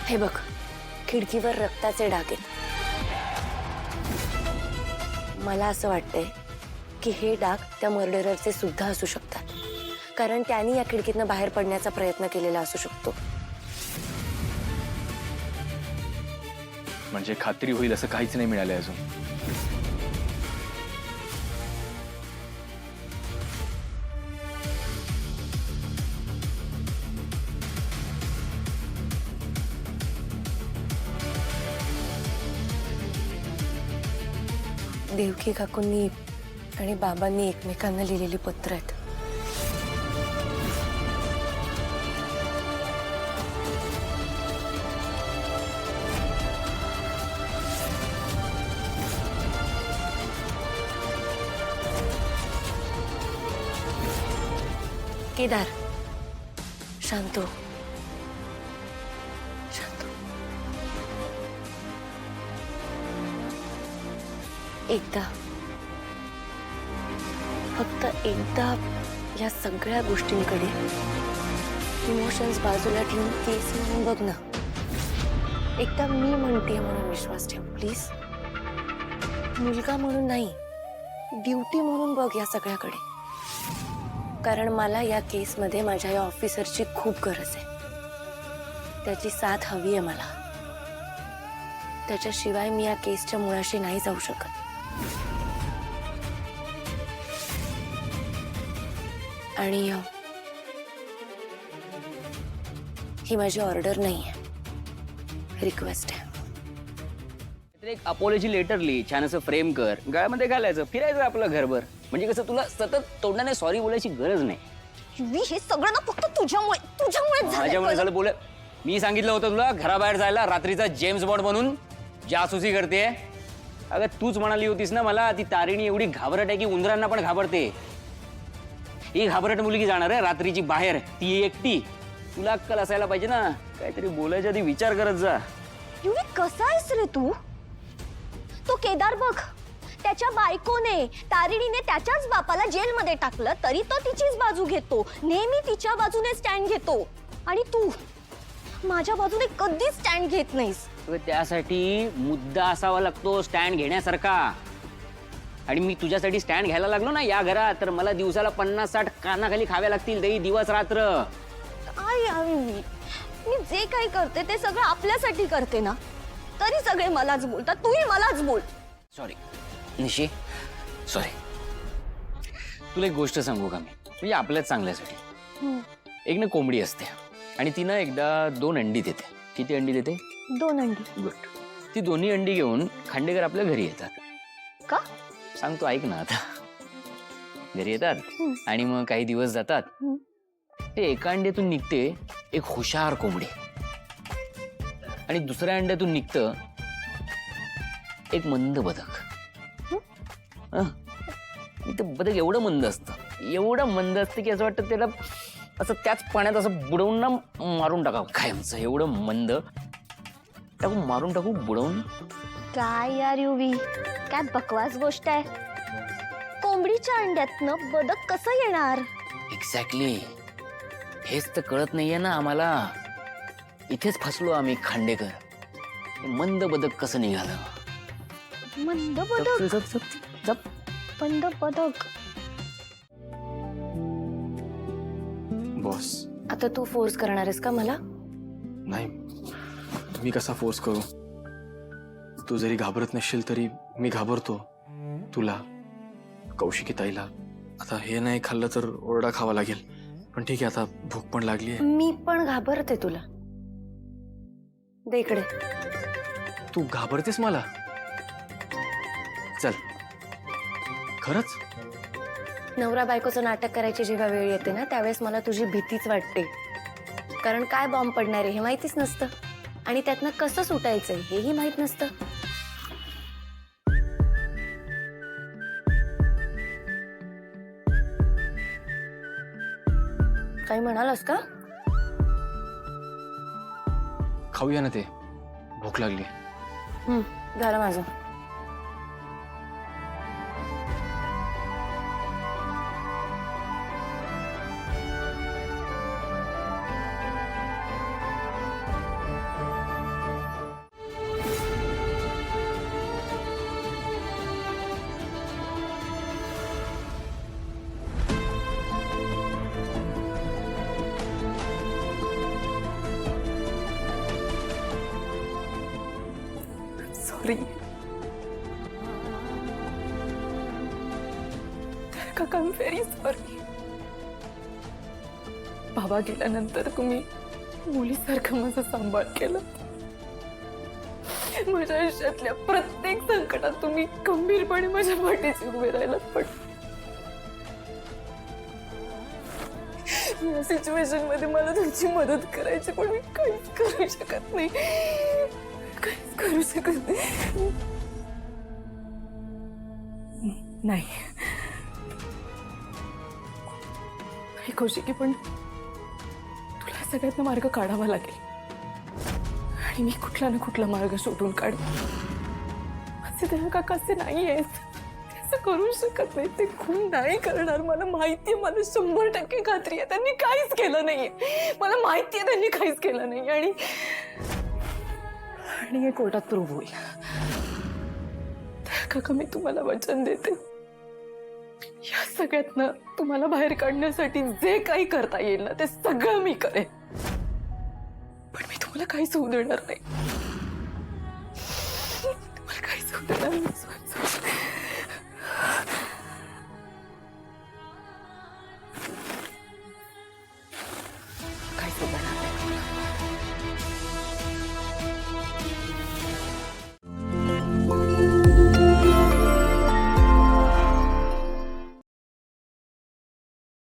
हे बघ, खिडकीवर रक्ताचे डाग आहेत. मला असं वाटतंय की हे डाग त्या मर्डररचे सुद्धा असू शकतात, कारण त्यांनी या खिडकीतनं बाहेर पडण्याचा प्रयत्न केलेला असू शकतो. म्हणजे खात्री होईल असं काहीच नाही मिळालंय अजून. देवकी काकूंनी आणि बाबांनी एकमेकांना लिहिलेली पत्र आहेत. केदार, शांत हो. शांत हो. एकदा, फक्त एकदा या सगळ्या गोष्टींकडे इमोशन्स बाजूला ठेवून केस म्हणून बघ ना. एकदा मी म्हणते म्हणून विश्वास ठेव प्लीज. मुलगा म्हणून नाही, ड्युटी म्हणून बघ या सगळ्याकडे. कारण मला या केसमध्ये माझ्या या ऑफिसरची खूप गरज आहे. त्याची साथ हवी आहे मला. त्याच्याशिवाय मी या केसच्या मुळाशी नाही जाऊ शकत. आणि ही माझी ऑर्डर नाही आहे, रिक्वेस्ट आहे. एक अपोलॉजी लेटर लिही, छान असं फ्रेम कर, गळ्यामध्ये घालायचं, फिरायचं आपलं घरभर. म्हणजे कसं तुला सतत तोंडाने सॉरी बोलायची गरज नाही. हे सगळं ना फक्त तुझ्यामुळे माझ्यामुळे झालं बोल. मी सांगितलं होतं तुला घराबाहेर जायला, रात्रीचा जेम्स बॉन्ड म्हणून जासूसी करते. अगं तूच म्हणाली होतीस ना मला, ती तारिणी एवढी घाबरट आहे की उंदरांना पण घाबरते. ही घाबरट मुलगी जाणार आहे रात्रीची बाहेर, ती एकटी. तुला अक्कल असायला पाहिजे ना, काहीतरी बोलायच्या आधी विचार करत जा. युवी कसा आहेस रे तू? तो केदार बघ, त्याच्या बायकोने तारिणीने त्याच्याच बापाला जेलमध्ये टाकलं तरी तो तिचीच बाजू घेतो, नेहमी तिच्या बाजूने स्टँड घेतो. आणि तू माझ्या बाजूने कधीच स्टँड घेत नाहीस. त्यासाठी मुद्दा असावा लागतो स्टँड घेण्यासारखा. आणि मी तुझ्यासाठी स्टँड घ्यायला लागलो ना या घरात, तर मला दिवसाला 50-60 कानाखाली खाव्या लागतील दही दिवस रात्र. मी जे काही करते ते सगळं आपल्यासाठी करते ना, तरी सगळे मलाच बोलतात, तूही मलाच बोल. सॉरी निशी, सॉरी. तुला एक गोष्ट सांगू का मी, म्हणजे आपल्याच चांगल्यासाठी. एक ना कोंबडी असते आणि ती ना एकदा 2 अंडी देते. किती अंडी देते? 2 अंडी. गुड. ती दोन्ही अंडी घेऊन खांडेकर आपल्या घरी येतात. का? सांगतो ऐक ना आता. घरी येतात आणि मग काही दिवस जातात. ते एका अंड्यातून निघते एक हुशार कोंबडी आणि दुसऱ्या अंड्यातून निघतं एक मंद बदक. ते बदक एवढं मंद असतं की असं वाटतं त्याला असं त्याच पाण्यात असं बुडवून ना मारून टाकावं कायमचं. एवढं मंद. मारून टाकू बुडवून. काय यार युवी, काय बकवास गोष्ट आहे. कोंबडीच्या अंड्यातनं बदक कसं येणार? एक्झॅक्टली, हेच तर कळत नाहीये ना आम्हाला. इथेच फसलो आम्ही खांडेकर. मंद बदक कसं निघालं? मंद बदक? जप. मंद बदक. बॉस, आता तू फोर्स करणार आहेस का मला? नाही, मी कसा फोर्स करू? तू जरी घाबरत नसशील तरी मी घाबरतो. तुला, कौशिकी ताईला. आता हे नाही खाल्लं तर ओरडा खावा लागेल. पण ठीक आहे, आता भूक पण लागली आहे. मी पण घाबरते तुला. दे इकडे. तू घाबरतेस मला? चल, खरंच? नवरा बायकोचं नाटक करायची जेव्हा वेळ येते ना, त्यावेळेस मला तुझी भीतीच वाटते. कारण काय बॉम्ब पडणार आहे हे माहितीच नसतं आणि त्यातनं कसं सुटायचंय हेही माहित नसतं. काही म्हणालास का? खाऊया ना ते, भूक लागली. झालं माझं. सॉरी. काका, आय एम व्हेरी सॉरी. बाबा गेल्यानंतर तुम्ही मुलीसारखं माझा सांभाळ केला. माझ्या आयुष्यातल्या प्रत्येक संकटात तुम्ही गंभीरपणे माझ्या पाठीशी उभे राहिलात. पण या सिच्युएशन मध्ये मला तुमची मदत करायची, पण मी काहीच करू शकत नाही. काहीच करू शकत नाही. कौशिकी, पण तुला सगळ्यातनं मार्ग काढावा लागेल आणि मी कुठला ना कुठला मार्ग शोधून काढ. असे त्या काका असे नाही आहेत, असं करू शकत नाही. ते खून नाही करणार. मला माहितीये, मला 100% खात्री आहे त्यांनी काहीच केलं नाहीये. मला माहितीये त्यांनी काहीच केलं नाही. आणि हे कोर्टात प्रूव्ह होईल. काका, मी तुम्हाला वचन देते, या सगळ्यातनं तुम्हाला बाहेर काढण्यासाठी जे काही करता येईल ना ते सगळं मी करेन. पण मी तुम्हाला काहीच होऊ देणार नाही. तुम्हाला काहीच होऊ देणार नाही.